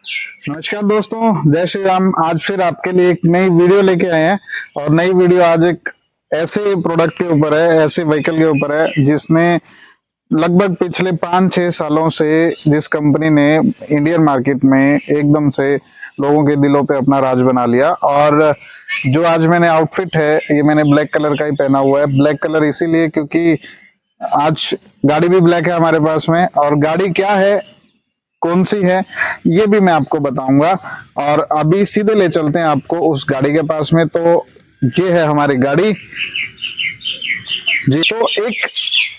नमस्कार दोस्तों, जय श्री राम। आज फिर आपके लिए एक नई वीडियो लेके आए हैं और नई वीडियो आज एक ऐसे प्रोडक्ट के ऊपर है, ऐसे व्हीकल के ऊपर है जिसने लगभग पिछले 5-6 सालों से जिस कंपनी ने इंडियन मार्केट में एकदम से लोगों के दिलों पे अपना राज बना लिया। और जो आज मैंने आउटफिट है ये मैंने ब्लैक कलर का ही पहना हुआ है। ब्लैक कलर इसीलिए क्योंकि आज गाड़ी भी ब्लैक है हमारे पास में, और गाड़ी क्या है, कौन सी है, ये भी मैं आपको बताऊंगा। और अभी सीधे ले चलते हैं आपको उस गाड़ी के पास में। तो ये है हमारी गाड़ी जी। तो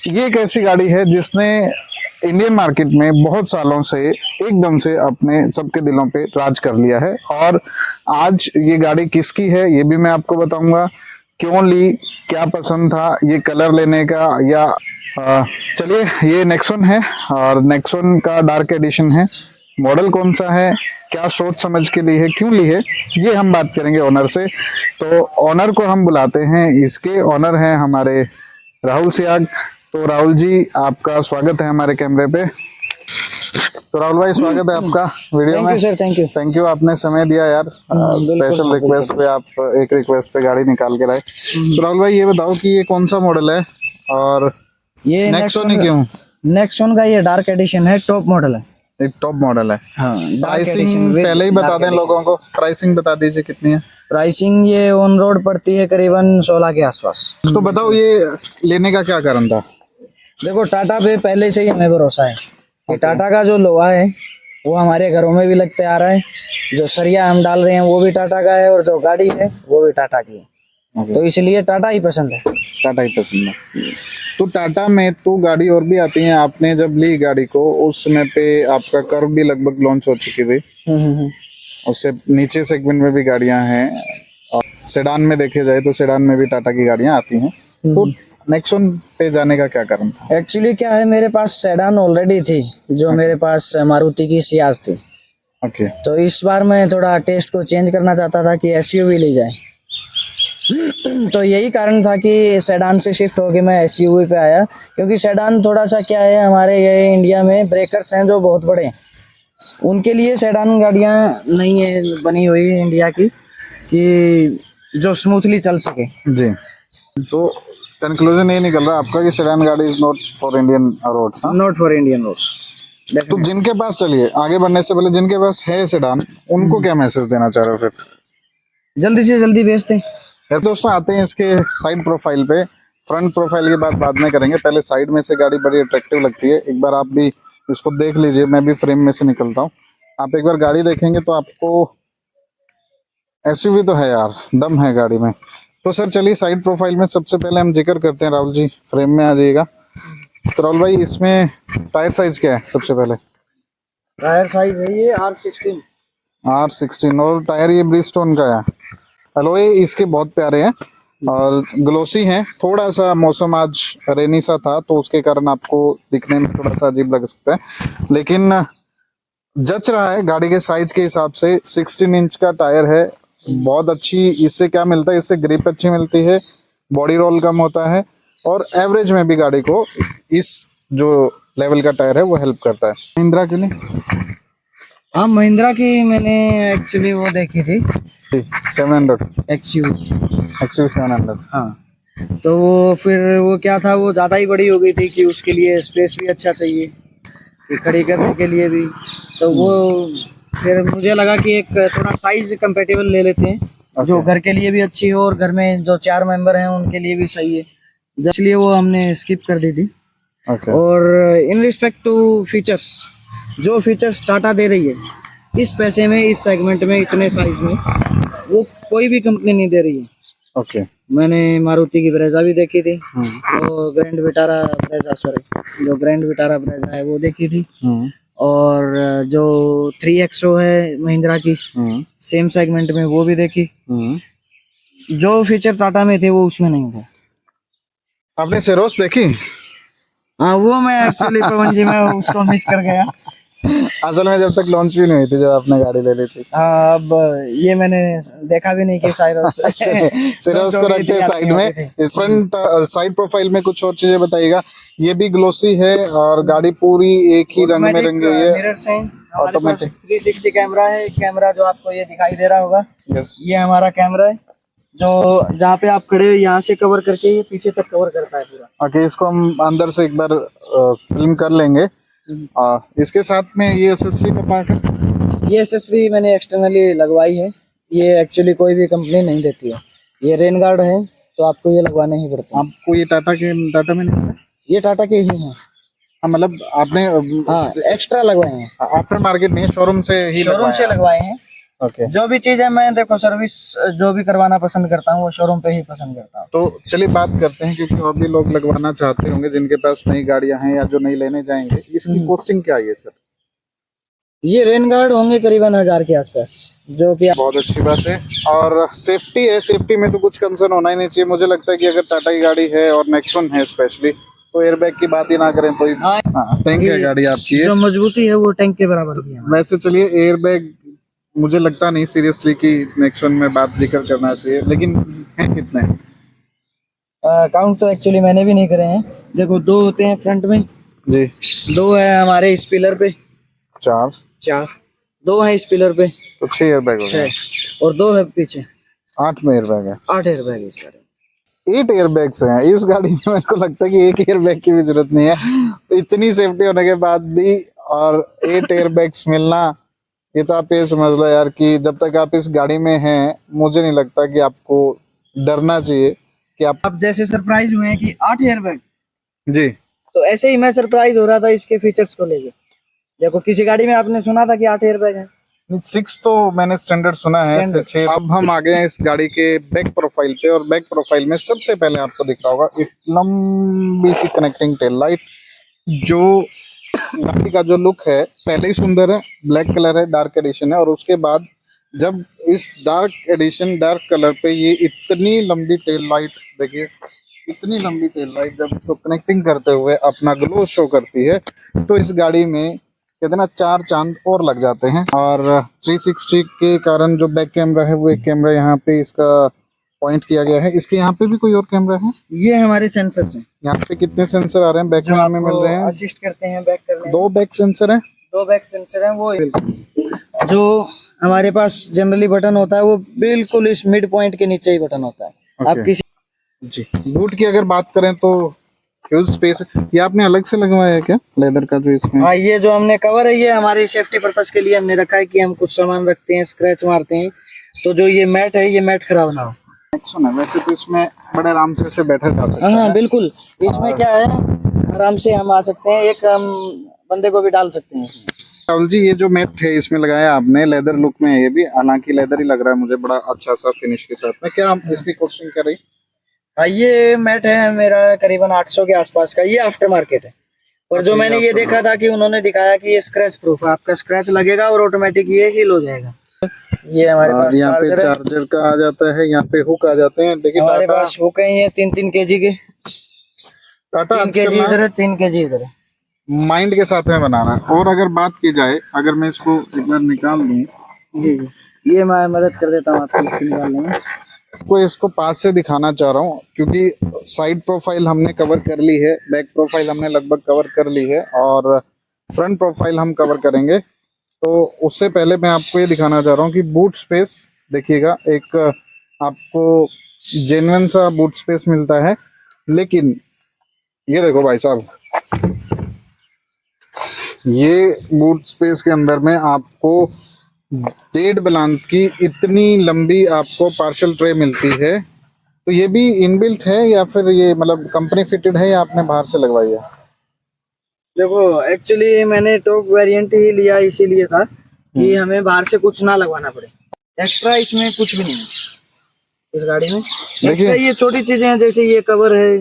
ये एक ऐसी गाड़ी है जिसने इंडियन मार्केट में बहुत सालों से एकदम से अपने सबके दिलों पे राज कर लिया है। और आज ये गाड़ी किसकी है ये भी मैं आपको बताऊंगा, क्यों ली, क्या पसंद था ये कलर लेने का, या चलिए ये नेक्सॉन है और नेक्सॉन का डार्क एडिशन है। मॉडल कौन सा है, क्या सोच समझ के ली है, क्यों ली है, ये हम बात करेंगे ओनर से। तो ओनर को हम बुलाते हैं, इसके ओनर हैं हमारे राहुल सियाग। तो राहुल जी, आपका स्वागत है हमारे कैमरे पे। तो राहुल भाई, स्वागत है आपका वीडियो में। सर थैंक यू, आपने समय दिया यार। स्पेशल रिक्वेस्ट पे आप एक रिक्वेस्ट पे गाड़ी निकाल के लाए। तो राहुल भाई ये बताओ कि ये कौन सा मॉडल है और ये नेक्सॉन ही क्यों? नेक्सॉन का ये डार्क एडिशन है, टॉप मॉडल है। एक टॉप मॉडल है। हाँ, प्राइसिंग पहले ही बता दें लोगों को, प्राइसिंग बता दीजिए कितनी है। प्राइसिंग ये ऑन रोड पड़ती है करीबन 16 के आसपास। तो बताओ ये लेने का क्या कारण था? देखो, टाटा पे पहले से ही हमें भरोसा है कि टाटा का जो लोहा है वो हमारे घरों में भी लगते आ रहा है। जो सरिया हम डाल रहे हैं वो भी टाटा का है, और जो गाड़ी है वो भी टाटा की है। तो इसलिए टाटा ही पसंद है। टाटा ही पसंद है। तो टाटा में तो गाड़ी और भी आती है। आपने जब ली गाड़ी को उस समय पे आपका कर्व भी लगभग लॉन्च हो चुकी थी। उससे नीचे सेगमेंट में भी गाड़ियां हैं, और सेडान में देखे जाए तो सेडान में भी टाटा की गाड़ियां आती हैं। तो नेक्सॉन पे जाने का क्या कारण था? एक्चुअली क्या है, मेरे पास सेडान ऑलरेडी थी, जो मेरे पास मारुति की सियाज थी। ओके। तो इस बार मैं थोड़ा टेस्ट को चेंज करना चाहता था कि एसयूवी ले जाए। तो यही कारण था कि सेडान से शिफ्ट होके मैं एसयूवी पे आया, क्योंकि सेडान थोड़ा सा क्या है, हमारे ये इंडिया में ब्रेकर्स हैं जो बहुत बड़े हैं, उनके लिए सेडान गाड़ियां नहीं है बनी हुई है इंडिया की, कि जो स्मूथली चल सके जी। तो कंक्लूजन ये निकल रहा है आपका कि सेडान गाड़ी is not for Indian roads. Not for Indian roads. तो जिनके पास, चलिए आगे बढ़ने से पहले, जिनके पास है सेडान उनको क्या मैसेज देना चाह रहे हो फिर? जल्दी से जल्दी बेच दें। दोस्तों आते हैं इसके साइड प्रोफाइल पे। फ्रंट प्रोफाइल की बात बाद में करेंगे, पहले साइड में से गाड़ी बड़ी अट्रैक्टिव लगती है। एक बार आप भी इसको देख लीजिए, मैं भी फ्रेम में से निकलता हूँ। आप एक बार गाड़ी देखेंगे तो आपको एसयूवी तो है यार, दम है गाड़ी में। तो सर चलिए साइड प्रोफाइल में सबसे पहले हम जिक्र करते हैं। राहुल जी फ्रेम में आ जाइएगा। तो राहुल भाई, इसमें टायर साइज क्या है सबसे पहले? टायर साइज है ये R16 और टायर ये ब्रिजस्टोन का है। अलॉय इसके बहुत प्यारे हैं और ग्लोसी हैं। थोड़ा सा मौसम आज रेनी सा था तो उसके कारण आपको दिखने में थोड़ा सा अजीब लग सकता है, लेकिन जच रहा है गाड़ी के साइज के हिसाब से। 16 इंच का टायर है, बहुत अच्छी। इससे क्या मिलता है, इससे ग्रिप अच्छी मिलती है, बॉडी रोल कम होता है, और एवरेज में भी गाड़ी को इस जो लेवल का टायर है वो हेल्प करता है। महिंद्रा के लिए, हाँ, महिंद्रा की मैंने एक्चुअली वो देखी थी 700 एक्सयू 700। हाँ, तो वो फिर वो क्या था, वो ज़्यादा ही बड़ी हो गई थी कि उसके लिए स्पेस भी अच्छा चाहिए कि खड़ी करने के लिए भी। तो वो फिर मुझे लगा कि एक थोड़ा साइज कंपेटेबल ले लेते हैं, जो घर के लिए भी अच्छी हो और घर में जो 4 मेंबर हैं उनके लिए भी सही है, इसलिए वो हमने स्किप कर दी थी। और इन रिस्पेक्ट टू फीचर्स, जो फीचर्स टाटा दे रही है इस पैसे में, इस सेगमेंट में, इतने साइज में, वो कोई भी कंपनी नहीं दे रही है। मैंने मारुति की ब्रेजा भी देखी थी, तो ग्रैंड विटारा ब्रेजा, सॉरी, जो ग्रैंड विटारा ब्रेजा है वो देखी थी, और जो 3XO है महिंद्रा की सेम सेगमेंट में वो भी देखी। जो फीचर टाटा में थे वो उसमें नहीं थे। आपने सेरोस देखी? हाँ, वो मैं एक्चुअली पवन जी, मैं उसको मिस कर गया। असल में जब तक लॉन्च भी नहीं हुई थी, जब आपने गाड़ी ले ली थी। अब ये मैंने देखा भी नहीं कि सिरोस को रखते हैं साइड में। इस फ्रंट साइड प्रोफाइल में कुछ और चीजें बताइएगा। ये भी ग्लोसी है और गाड़ी पूरी एक ही रंग में रंगी हुई है। मिरर्स हैं, हमारे पास ऑटोमेटिक। 360 कैमरा है। एक कैमरा जो आपको ये दिखाई दे रहा होगा, यस। ये हमारा कैमरा है, जो जहाँ पे आप खड़े हो यहाँ से कवर करके ये पीछे तक कवर करता है पूरा। ओके, इसको हम अंदर से एक बार फिल्म कर लेंगे। इसके साथ में ये एसेसरी का पार्ट है। ये एक्सेसरी मैंने एक्सटर्नली लगवाई है, ये एक्चुअली कोई भी कंपनी नहीं देती है। ये रेन गार्ड है तो आपको ये लगवाना ही पड़ता है। आपको ये टाटा में नहीं मिला? ये टाटा के ही हैं। हाँ, मतलब आपने हाँ, एक्स्ट्रा लगवाए हैं, आफ्टर मार्केट नहीं, शोरूम से ही शोरूम से लगवाए हैं। ओके। जो भी चीज है मैं देखो सर्विस जो भी करवाना पसंद करता हूँ वो शोरूम पे ही पसंद करता हूँ। तो चलिए बात करते हैं, क्योंकि और भी लोग लगवाना चाहते होंगे जिनके पास नई गाड़ियां हैं या जो नई लेने जाएंगे। इसकी कॉस्टिंग क्या है सर? ये रेन गार्ड होंगे करीबन 1000 के आसपास, जो कि बहुत अच्छी बात है। और सेफ्टी है, सेफ्टी में तो कुछ कंसर्न होना ही नहीं चाहिए। मुझे लगता है कि अगर टाटा की गाड़ी है और नेक्सॉन है स्पेशली, तो एयरबैग की बात ही ना करें तो टैंक है गाड़ी आपकी है। जो मजबूती है वो टैंक के बराबर की है। वैसे चलिए, एयरबैग मुझे लगता नहीं सीरियसली कि नेक्सॉन में बात जिक्र करना चाहिए, लेकिन है कितने? काउंट तो एक्चुअली मैंने भी नहीं करे हैं। देखो 2 होते हैं फ्रंट में जी। 2 है हमारे इस पिलर पे, 4 2 है इस पिलर पे, तो 6 एयरबैग हो गए। 6 और 2 है पीछे, 8 में एयरबैग है। 8 एयरबैग इस गाड़ी में। 8 एयरबैग्स हैं इस गाड़ी में। मेरे को लगता है कि एक एयरबैग की भी जरूरत नहीं है, इतनी सेफ्टी होने के बाद भी। और 8 एयरबैग्स मिलना, ये तो आप ये समझ लो यार कि जब तक आप इस गाड़ी में हैं, मुझे नहीं लगता कि आपको डरना चाहिए कि आप जैसे सरप्राइज हुए हैं कि 8 एयरबैग, जी। तो ऐसे ही मैं सरप्राइज हो रहा था इसके फीचर्स को लेके। देखो किसी गाड़ी में आपने सुना था कि 8 एयरबैग है? 6 तो मैंने स्टैंडर्ड सुना है, 6। अब हम आ गए हैं इस गाड़ी के बैक प्रोफाइल पे, और बैक प्रोफाइल में सबसे पहले आपको दिख रहा होगा एक लंबी सी कनेक्टिंग टेल लाइट। जो गाड़ी का जो लुक है पहले ही सुंदर है, ब्लैक कलर है, डार्क एडिशन है। और उसके बाद जब इस डार्क एडिशन डार्क कलर पे ये इतनी लंबी टेल लाइट देखिए, इतनी लंबी टेल लाइट जब इसको कनेक्टिंग करते हुए अपना ग्लो शो करती है, तो इस गाड़ी में कितना 4 चांद और लग जाते हैं। और 360 के कारण जो बैक कैमरा है वो एक कैमरा यहाँ पे इसका पॉइंट किया गया है। इसके यहाँ पे भी कोई और कैमरा है? ये हमारे सेंसर्स हैं। यहाँ पे कितने सेंसर आ रहे हैं बैक में हमें मिल रहे हैं? असिस्ट करते हैं बैक करने में। 2 बैक सेंसर हैं। 2 बैक सेंसर हैं। वो जो हमारे पास जनरली बटन होता है वो बिल्कुल इस मिड पॉइंट के नीचे ही बटन होता है। आप किसी जी। बूट की अगर बात करें तो ह्यूज स्पेस। ये आपने अलग से लगवाया है क्या लेदर का जो इसमें? हाँ, ये जो हमने कवर है ये हमारी सेफ्टी पर्पस के लिए हमने रखा है कि हम कुछ सामान रखते हैं, स्क्रैच मारते हैं, तो जो ये मैट है ये मैट खराब ना हो। सुना वैसे तो इसमें बड़े आराम से बैठा जा सकता है। हाँ बिल्कुल, इसमें क्या है आराम से हम आ सकते हैं, एक हम बंदे को भी डाल सकते हैं इसमें। राहुल जी, ये जो मैट है इसमें लगाया आपने, लेदर लुक में है ये भी, हालांकि लेदर ही लग रहा है मुझे, बड़ा अच्छा सा फिनिश के साथ में। क्या इसकी कॉस्टिंग क्या रही? हाँ, ये मैट है मेरा करीबन 800 के आसपास का, ये आफ्टर मार्केट है। और जो मैंने ये देखा था कि उन्होंने दिखाया कि ये स्क्रैच प्रूफ है, आपका स्क्रैच लगेगा और ऑटोमेटिक ये हील हो जाएगा। ये हमारे पास यहाँ पे चार्जर का आ जाता है, यहाँ पे हुक आ जाते हैं। देखिए हमारे पास हुक है ये 3-3 केजी के, टाटा 3 केजी इधर है, 3 केजी इधर है। माइंड के साथ में बना रहा है। और अगर बात की जाए, अगर मैं इसको एक बार निकाल दूं, जी जी, ये मैं मदद कर देता हूँ आपको इसको निकालने में। को इसको पास से दिखाना चाह रहा हूँ, क्योंकि साइड प्रोफाइल हमने कवर कर ली है, बैक प्रोफाइल हमने लगभग कवर कर ली है, और फ्रंट प्रोफाइल हम कवर करेंगे। तो उससे पहले मैं आपको ये दिखाना चाह रहा हूँ कि बूट स्पेस देखिएगा, एक आपको जेन्युइन सा बूट स्पेस मिलता है। लेकिन ये देखो भाई साहब, ये बूट स्पेस के अंदर में आपको 1.5 बेलांत की इतनी लंबी आपको पार्शल ट्रे मिलती है। तो ये भी इनबिल्ट है या फिर ये मतलब कंपनी फिटेड है या आपने बाहर से लगवाई है? देखो एक्चुअली मैंने टॉप वेरिएंट ही लिया इसीलिए था कि हमें बाहर से कुछ ना लगवाना पड़े। एक्स्ट्रा इसमें कुछ भी नहीं है इस गाड़ी में। एक्स्ट्रा ये छोटी चीजें हैं, जैसे ये कवर है,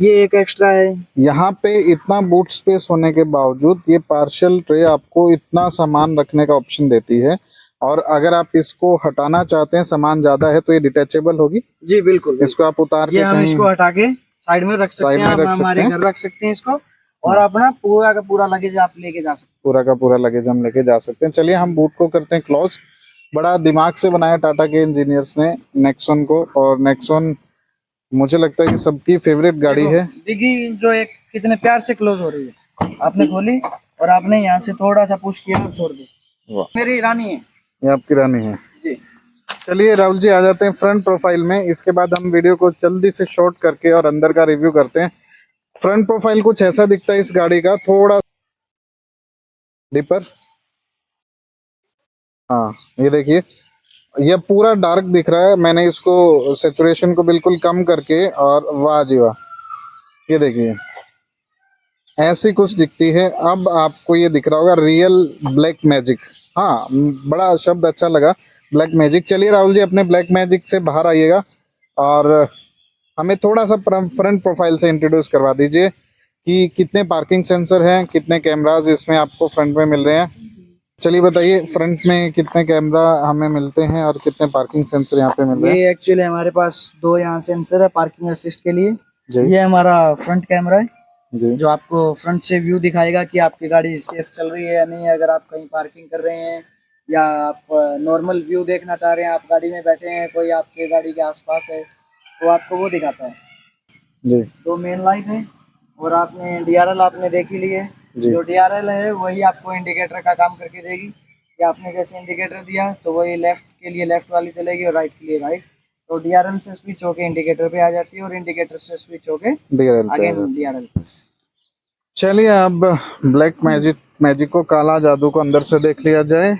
ये एक एक्स्ट्रा है। यहाँ पे इतना बूट स्पेस होने के बावजूद ये पार्शल ट्रे आपको इतना सामान रखने का ऑप्शन देती है। और अगर आप इसको हटाना चाहते हैं, सामान ज्यादा है, तो ये डिटैचेबल होगी। जी बिल्कुल, इसको आप उतार के हम इसको हटा के साइड में रख सकते हैं, हम हमारे घर रख सकते हैं इसको, और अपना पूरा का पूरा लगेज आप लेके जा सकते हैं। पूरा का पूरा लगेज हम लेके जा सकते हैं। चलिए हम बूट को करते हैं क्लोज। बड़ा दिमाग से बनाया टाटा के इंजीनियर्स ने नेक्सॉन को, और नेक्सॉन मुझे लगता है कि सबकी फेवरेट गाड़ी है। डिग्गी जो एक कितने प्यार से क्लोज हो रही है, आपने खोली और आपने यहाँ से थोड़ा सा पुश किया और छोड़ दी। वाह, मेरी रानी है ये आपकी रानी है। जी। चलिए राहुल जी, आ जाते हैं फ्रंट प्रोफाइल में। इसके बाद हम वीडियो को जल्दी से शॉर्ट करके और अंदर का रिव्यू करते हैं। फ्रंट प्रोफाइल कुछ ऐसा दिखता है इस गाड़ी का, थोड़ा डीपर। हाँ, ये देखिए, ये पूरा डार्क दिख रहा है। मैंने इसको सेचुरेशन को बिल्कुल कम करके, और वाह जी वाह, ये देखिए ऐसी कुछ दिखती है। अब आपको ये दिख रहा होगा रियल ब्लैक मैजिक। हाँ, बड़ा शब्द अच्छा लगा, ब्लैक मैजिक। चलिए राहुल जी, अपने ब्लैक मैजिक से बाहर आइएगा और हमें थोड़ा सा फ्रंट प्रोफाइल से इंट्रोड्यूस करवा दीजिए कि कितने पार्किंग सेंसर हैं, कितने कैमरास इसमें आपको फ्रंट में मिल रहे हैं। चलिए बताइए, फ्रंट में कितने कैमरा हमें मिलते हैं और कितने पार्किंग सेंसर यहाँ पे मिल रहे हैं? ये एक्चुअली हमारे पास 2 यहाँ सेंसर है पार्किंग असिस्ट के लिए। जी ये हमारा फ्रंट कैमरा है जी। जो आपको फ्रंट से व्यू दिखाएगा कि आपकी गाड़ी सेफ चल रही है या नहीं। अगर आप कहीं पार्किंग कर रहे हैं या आप नॉर्मल व्यू देखना चाह रहे हैं, आप गाड़ी में बैठे हैं, कोई आपके गाड़ी के आसपास है, तो आपको वो दिखाता है। जी 2 मेन लाइट है और आपने डीआरएल आपने देख ही ली है। जी। जो डीआरएल है वही आपको इंडिकेटर का काम करके देगी कि आपने जैसे इंडिकेटर दिया तो वही लेफ्ट के लिए लेफ्ट वाली चलेगी और राइट के लिए राइट। तो डीआरएल से स्विच होके इंडिकेटर पे आ जाती है और इंडिकेटर से स्विच होके डीआरएल पे। Again DRL. चलिए अब ब्लैक मैजिक को, काला जादू को अंदर से देख लिया जाए।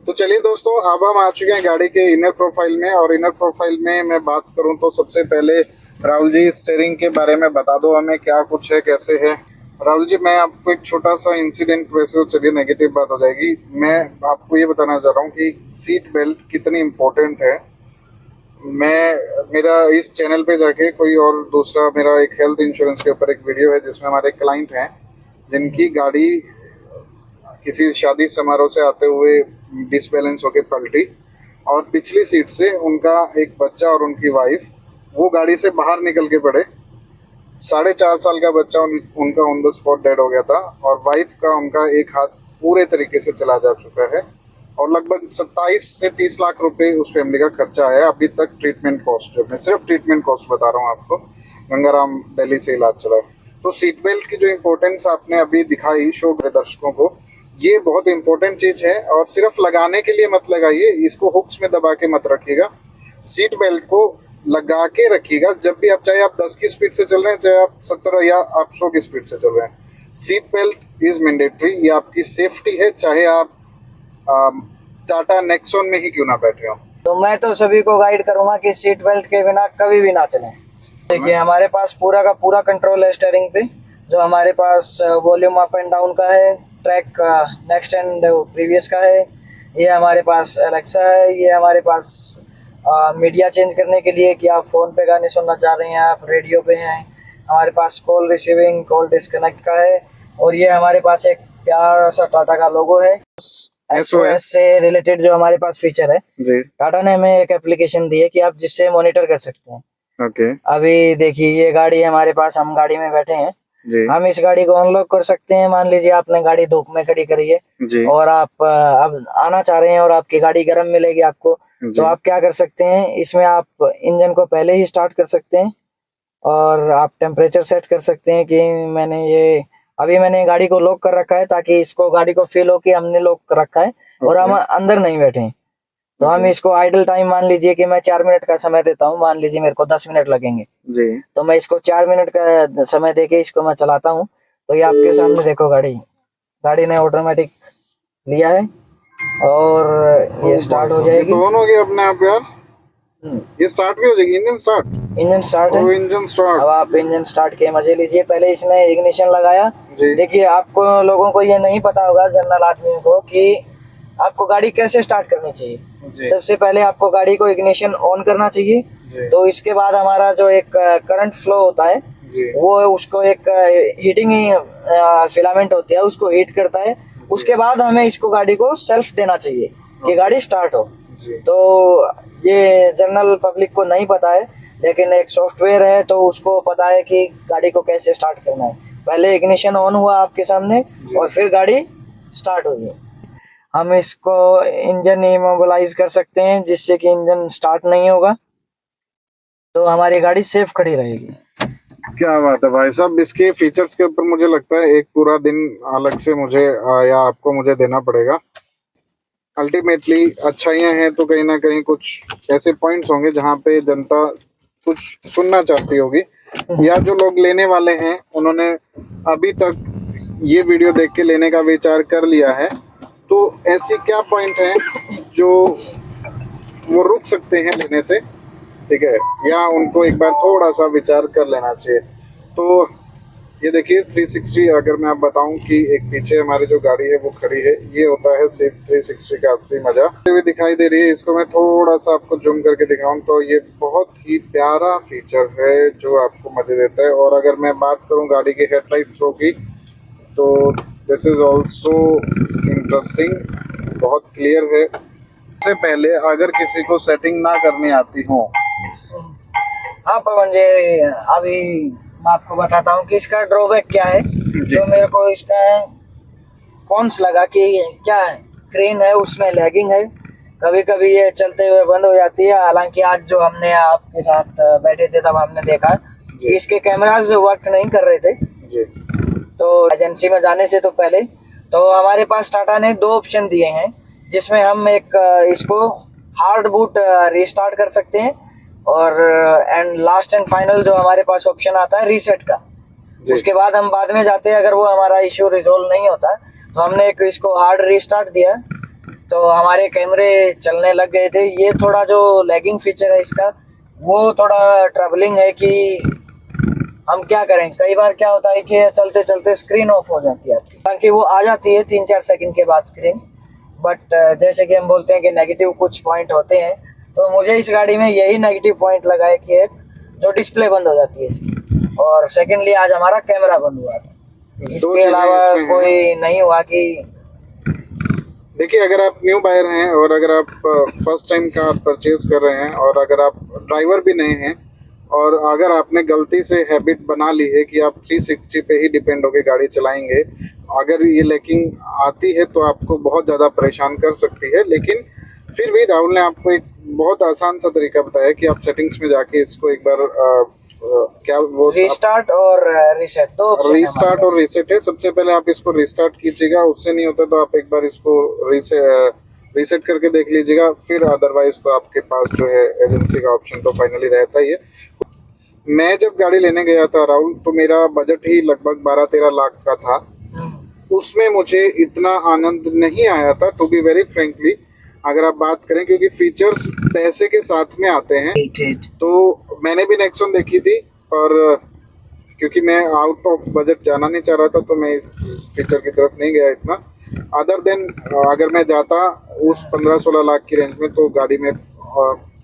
तो चलिए दोस्तों, अब हम आ चुके हैं गाड़ी के इनर प्रोफाइल में। और इनर प्रोफाइल में मैं बात करूं तो सबसे पहले राहुल जी, स्टीयरिंग के बारे में बता दो हमें, क्या कुछ है, कैसे है। राहुल जी, मैं आपको एक छोटा सा इंसिडेंट, वैसे तो चलिए नेगेटिव बात हो जाएगी, मैं आपको ये बताना चाह रहा हूँ कि सीट बेल्ट कितनी इम्पोर्टेंट है। मेरा इस चैनल पे जाके कोई और दूसरा, मेरा एक हेल्थ इंश्योरेंस के ऊपर एक वीडियो है जिसमें हमारे क्लाइंट हैं जिनकी गाड़ी किसी शादी समारोह से आते हुए डिसबैलेंस होकर पलटी, और पिछली सीट से उनका एक बच्चा और उनकी वाइफ वो गाड़ी से बाहर निकल के पड़े। 4.5 साल का बच्चा उनका ऑन द स्पॉट डेड हो गया था, और वाइफ का उनका एक हाथ पूरे तरीके से चला जा चुका है, और लगभग 27 से 30 लाख रुपए उस फैमिली का खर्चा आया अभी तक ट्रीटमेंट कॉस्ट। मैं सिर्फ ट्रीटमेंट कॉस्ट बता रहा हूँ आपको, गंगाराम दिल्ली से इलाज चला है। तो सीट बेल्ट की जो इम्पोर्टेंस आपने अभी दिखाई शो के दर्शकों को, ये बहुत इंपॉर्टेंट चीज है। और सिर्फ लगाने के लिए मत लगाइए, इसको हुक्स में दबा के मत रखिएगा। सीट बेल्ट को लगा के रखिएगा जब भी आप, चाहे आप 10 की स्पीड से चल रहे हैं, चाहे आप 70 या आप 100 की स्पीड से चल रहे हैं। सीट बेल्ट इज मैंडेटरी, ये आपकी सेफ्टी है, चाहे आप टाटा नेक्सॉन में ही क्यों ना बैठे हो। तो मैं तो सभी को गाइड करूंगा कि सीट बेल्ट के बिना कभी भी ना चलें। देखिए हमारे पास पूरा का पूरा कंट्रोल है स्टीयरिंग पे। जो हमारे पास वॉल्यूम अप एंड डाउन का है, ट्रैक नेक्स्ट एंड प्रीवियस का है, ये हमारे पास एलेक्सा है, ये हमारे पास मीडिया चेंज करने के लिए कि आप फ़ोन पे गाने सुनना चाह रहे हैं, आप रेडियो पे हैं, हमारे पास कॉल रिसीविंग कॉल डिस्कनेक्ट का है, और ये हमारे पास एक प्यारा सा टाटा का लोगो है। SOS से रिलेटेड जो हमारे पास फीचर है जी। टाटा ने हमें एक एप्लीकेशन दी है कि आप जिससे मॉनिटर कर सकते हैं। ओके। अभी देखिए ये गाड़ी हमारे पास, हम गाड़ी में बैठे हैं जी हम इस गाड़ी को अनलॉक कर सकते हैं। मान लीजिए आपने गाड़ी धूप में खड़ी करी है जी और आप अब आना चाह रहे हैं और आपकी गाड़ी गर्म मिलेगी आपको, जी। तो आप क्या कर सकते हैं, इसमें आप इंजन को पहले ही स्टार्ट कर सकते हैं और आप टेम्परेचर सेट कर सकते हैं कि मैंने गाड़ी को लॉक कर रखा है ताकि इसको गाड़ी को फील हो कि हमने लॉक कर रखा है और हम अंदर नहीं बैठे हैं। तो हम इसको आइडल टाइम, मान लीजिए कि मैं 4 मिनट का समय देता हूँ, मान लीजिए मेरे को 10 मिनट लगेंगे जी। तो मैं इसको 4 मिनट का समय देके इसको मैं चलाता हूँ। तो ये आपके सामने देखो, गाड़ी ने ऑटोमेटिक लिया है और ये स्टार्ट हो जाएगी। तो ऑन हो गया अपने आप यार, ये स्टार्ट भी हो जाएगी। इंजन स्टार्ट है। Engine start. अब आप इंजन स्टार्ट के मजे लीजिए। पहले इसने इग्निशन लगाया। जी। देखिए आपको लोगों को ये नहीं पता होगा, जनरल आदमियों को, कि आपको गाड़ी कैसे स्टार्ट करनी चाहिए। सबसे पहले आपको गाड़ी को इग्निशन ऑन करना चाहिए। तो इसके बाद हमारा जो एक करंट फ्लो होता है वो उसको एक हीटिंग फिलामेंट होती है, उसको हीट करता है। उसके बाद हमें इसको गाड़ी को सेल्फ देना चाहिए कि गाड़ी स्टार्ट हो। तो ये जनरल पब्लिक को नहीं पता है, लेकिन एक सॉफ्टवेयर है तो उसको पता है कि गाड़ी को कैसे स्टार्ट करना है। पहले इग्निशन ऑन हुआ आपके सामने और फिर गाड़ी स्टार्ट हुई। हम इसको इंजन इमोबिलाइज कर सकते हैं जिससे कि इंजन स्टार्ट नहीं होगा, तो हमारी गाड़ी सेफ खड़ी रहेगी। क्या बात है भाई साहब, इसके फीचर्स के ऊपर मुझे लगता है एक पूरा दिन अलग से मुझे या आपको मुझे देना पड़ेगा। अल्टीमेटली अच्छाइयाँ हैं तो कहीं ना कहीं कुछ ऐसे पॉइंट्स होंगे जहाँ पे जनता कुछ सुनना चाहती होगी, या जो लोग लेने वाले हैं उन्होंने अभी तक ये वीडियो देख के लेने का विचार कर लिया है, तो ऐसी क्या पॉइंट है जो वो रुक सकते हैं लेने से, ठीक है, या उनको एक बार थोड़ा सा विचार कर लेना चाहिए। तो ये देखिए 360, अगर मैं आप बताऊं कि एक पीछे हमारी जो गाड़ी है वो खड़ी है, ये होता है सिर्फ 360 का असली मजा। भी दिखाई दे रही है, इसको मैं थोड़ा सा आपको जूम करके दिखाऊं तो ये बहुत ही प्यारा फीचर है जो आपको मजे देता है। और अगर मैं बात करूं गाड़ी के हेडलाइट थ्रो की, तो दिस इज ऑल्सो इंटरेस्टिंग, बहुत क्लियर है। सबसे पहले अगर किसी को सेटिंग ना करनी आती हो, हाँ पवन जी, अभी मैं आपको बताता हूँ कि इसका ड्रॉबैक क्या है। जो मेरे को इसका कॉन्स लगा कि क्या है, स्क्रीन है उसमें लैगिंग है, कभी कभी ये चलते हुए बंद हो जाती है। हालांकि आज जो हमने आपके साथ बैठे थे तब हमने देखा कि इसके कैमरास वर्क नहीं कर रहे थे जी। तो एजेंसी में जाने से तो पहले तो हमारे पास टाटा ने 2 ऑप्शन दिए हैं, जिसमें हम एक इसको हार्ड बूट रीस्टार्ट कर सकते हैं, और एंड लास्ट एंड फाइनल जो हमारे पास ऑप्शन आता है रीसेट का। उसके बाद हम बाद में जाते हैं, अगर वो हमारा इश्यू रिजोल्व नहीं होता तो हमने एक इसको हार्ड रीस्टार्ट दिया तो हमारे कैमरे चलने लग गए थे। ये थोड़ा जो लैगिंग फीचर है इसका वो थोड़ा ट्रबलिंग है कि हम क्या करें। कई बार क्या होता है कि चलते चलते स्क्रीन ऑफ हो जाती है आपकी, ताकि वो आ जाती है 3-4 सेकंड के बाद स्क्रीन, बट जैसे कि हम बोलते हैं कि नेगेटिव कुछ पॉइंट होते हैं, तो मुझे इस गाड़ी में यही नेगेटिव पॉइंट लगा है कि एक जो डिस्प्ले बंद हो जाती है इसकी, और सेकेंडली आज हमारा कैमरा बंद हुआ था। इसके अलावा कोई नहीं हुआ कि देखिए, अगर आप न्यू बायर हैं और अगर आप फर्स्ट टाइम कार परचेज कर रहे हैं और अगर आप ड्राइवर भी नहीं हैं और अगर आपने गलती से हैबिट बना ली है कि आप 360 पे ही डिपेंड होकर गाड़ी चलाएंगे, अगर ये लैगिंग आती है तो आपको बहुत ज़्यादा परेशान कर सकती है। लेकिन फिर भी राहुल ने आपको एक बहुत आसान सा तरीका बताया कि आप सेटिंग्स में जाके इसको एक बार क्या वो रीस्टार्ट और रीसेट, तो रीस्टार्ट और रीसेट है। सबसे पहले आप इसको रीस्टार्ट कीजिएगा, उससे नहीं होता तो आप एक बार इसको रीसेट करके देख लीजिएगा, फिर अदरवाइज तो आपके पास जो है एजेंसी का ऑप्शन तो फाइनली रहता ही है। मैं जब गाड़ी लेने गया था राहुल, तो मेरा बजट ही लगभग 12-13 लाख का था। उसमें मुझे इतना आनंद नहीं आया था, टू बी वेरी फ्रेंकली, अगर आप बात करें, क्योंकि फीचर्स पैसे के साथ में आते हैं। तो मैंने भी नेक्सॉन देखी थी, और क्योंकि मैं आउट ऑफ बजट जाना नहीं चाह रहा था तो मैं इस फीचर की तरफ नहीं गया इतना। अदर देन अगर मैं जाता उस 15-16 लाख की रेंज में, तो गाड़ी में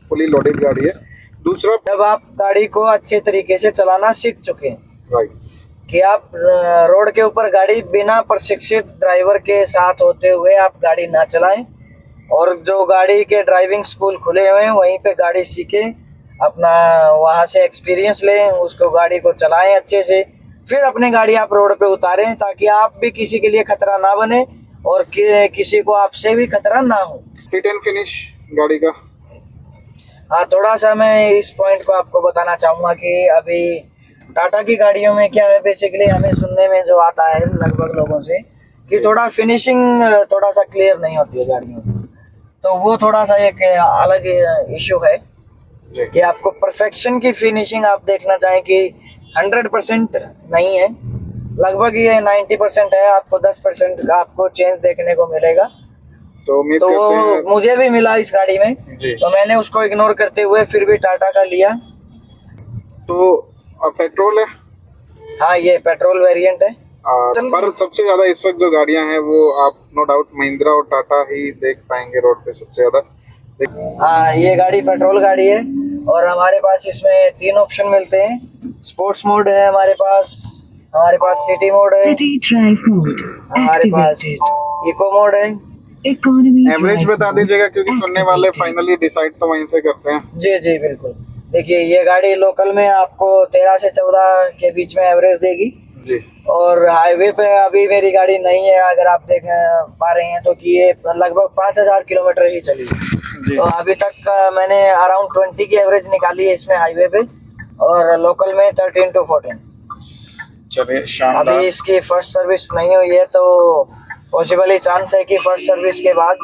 फुली लोडेड गाड़ी है। दूसरा, जब आप गाड़ी को अच्छे तरीके से चलाना सीख चुके हैं, राइट, कि आप रोड के ऊपर गाड़ी बिना प्रशिक्षित ड्राइवर के साथ होते हुए आप गाड़ी ना चलाएं, और जो गाड़ी के ड्राइविंग स्कूल खुले हुए हैं वहीं पे गाड़ी सीखें, अपना वहां से एक्सपीरियंस लें, उसको गाड़ी को चलाएं अच्छे से, फिर अपनी गाड़ी आप रोड पे उतारें, ताकि आप भी किसी के लिए खतरा ना बने और किसी को आपसे भी खतरा ना हो। फिट एंड फिनिश गाड़ी का, हाँ, थोड़ा सा मैं इस पॉइंट को आपको बताना चाहूँगा कि अभी टाटा की गाड़ियों में क्या है, बेसिकली हमें सुनने में जो आता है लगभग लोगों से कि थोड़ा फिनिशिंग थोड़ा सा क्लियर नहीं होती है गाड़ियों की, तो वो थोड़ा सा एक अलग इशू है कि आपको परफेक्शन की फिनिशिंग आप देखना चाहें कि 100% नहीं है, लगभग ये 90% है, आपको 10% का आपको चेंज देखने को मिलेगा। तो उम्मीद तो करते हैं मुझे भी मिला इस गाड़ी में जी। तो मैंने उसको इग्नोर करते हुए फिर भी टाटा का लिया। तो पेट्रोल है, हाँ, ये पेट्रोल वेरिएंट है। पर सबसे ज्यादा इस वक्त जो गाड़ियां हैं वो आप नो डाउट महिंद्रा और टाटा ही देख पाएंगे रोड पे सबसे ज्यादा। हाँ, ये गाड़ी पेट्रोल गाड़ी है और हमारे पास इसमें 3 ऑप्शन मिलते हैं। स्पोर्ट्स मोड है हमारे पास सिटी मोड है, हमारे पास इको मोड है। एवरेज बता दीजिएगा, क्योंकि सुनने वाले फाइनली डिसाइड तो वहीं से करते हैं। जी जी बिल्कुल। देखिए, ये गाड़ी लोकल में आपको 13 से 14 के बीच में एवरेज देगी जी, और हाईवे पे अभी मेरी गाड़ी नहीं है, अगर आप देख पा रहे हैं तो कि ये लगभग 5000 किलोमीटर ही चली। तो अभी तक मैंने अराउंड 20 की एवरेज निकाली है इसमें हाईवे पे। और लोकल में 13 to 14। चलिए शानदार। अभी इसकी फर्स्ट सर्विस नहीं हुई है, तो पॉसिबली चांस है कि फर्स्ट सर्विस के बाद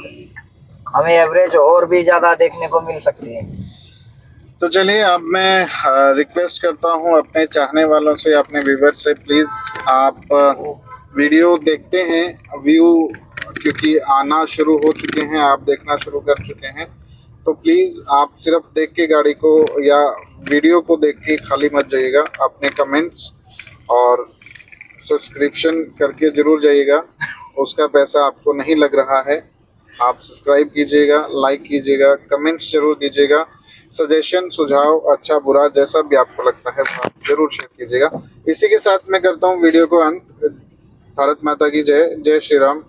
हमें एवरेज और भी ज़्यादा देखने को मिल सकती है। तो चलिए अब मैं रिक्वेस्ट करता हूं अपने चाहने वालों से, अपने व्यूवर से, प्लीज़ आप वीडियो देखते हैं, व्यू क्योंकि आना शुरू हो चुके हैं, आप देखना शुरू कर चुके हैं, तो प्लीज़ आप सिर्फ देख के गाड़ी को या वीडियो को देख के खाली मत जाइएगा। अपने कमेंट्स और सब्सक्रिप्शन करके ज़रूर जाइएगा, उसका पैसा आपको नहीं लग रहा है। आप सब्सक्राइब कीजिएगा, लाइक कीजिएगा, कमेंट्स जरूर दीजिएगा, सजेशन, सुझाव, अच्छा बुरा जैसा भी आपको लगता है वो आप जरूर शेयर कीजिएगा। इसी के साथ मैं करता हूँ वीडियो को अंत। भारत माता की जय, जय श्री राम।